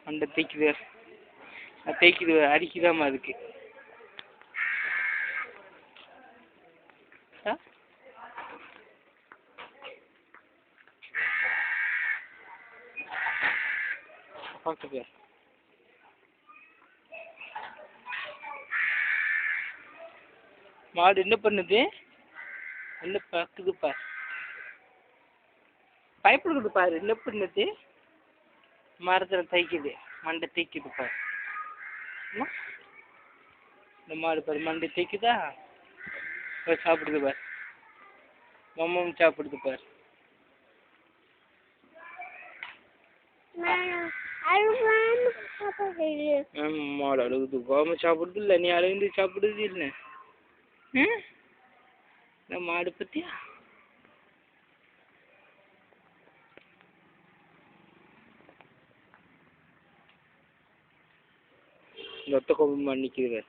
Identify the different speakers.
Speaker 1: மண்டை தேய்க்குது, தேய்க்குது, அரிக்குதாம்மா அதுக்கு. பார்க்குது. மாடு என்ன பண்ணுது? என்ன பார்க்குது பாரு, பயப்படுது பாரு. என்ன பண்ணுது? மரத்தில் தைக்குது, மண்டை தேய்க்குது பாரு. இந்த மாடு பாரு, மண்டை தேய்க்குதா? சாப்பிடுது பாரு, மம்மம் சாப்பிடுது பாரு. மாடு அழுகுது, கோம சாப்பிடுது இல்லை, நீ அழுகுந்து சாப்பிடுது இல்லை. மாடு பத்தியா? இந்த ஒத்த கோபம் பண்ணிக்குது.